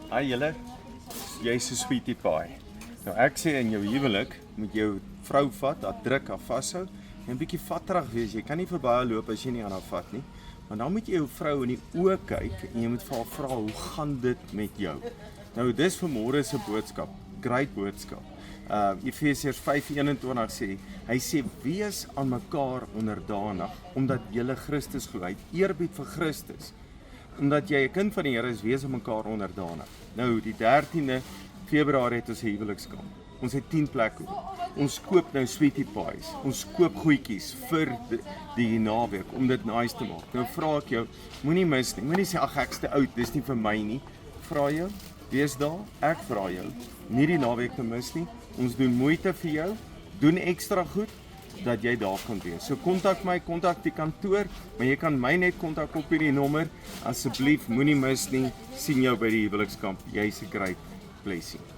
Hi julle, jy's 'n sweetie pie. Nou ek sê in jou huwelik moet jou vrou vat, haar druk, haar vashou en 'n bietjie vatterig wees. Jy kan nie verby haar loop as jy nie aan haar vat nie. Maar dan moet jy jou vrou in die oë kyk en jy moet vir haar vra, hoe gaan dit met jou? Nou dis vanmôre se boodskap, great boodskap. Efesiërs 5:21 sê, hy sê wees aan mekaar onderdanig omdat julle Christus glo. Hy het eerbied vir Christus. Omdat jy 'n kind van die Here is, wees aan mekaar onderdanig. Nou, die 13de Februarie het ons 'n huwelikskamp. Ons het 10 plekke. Ons koop nou sweetie pies. Ons koop goedjies vir die naweek om dit nice te maak. Nou vra ek jou, moenie mis nie. Moenie sê ag ek's te oud, dis nie vir my nie. Vra jou, wees daar. Ek vra jou, nie die naweek te mis nie. Ons doen moeite vir jou. Doen ekstra goed dat jy daar kan wees. So kontak my, kontak die kantoor, maar jy kan my net kontak op hierdie nommer. Asseblief moenie mis nie. Sien jou by die huwelikskamp. Jy's 'n great blessing.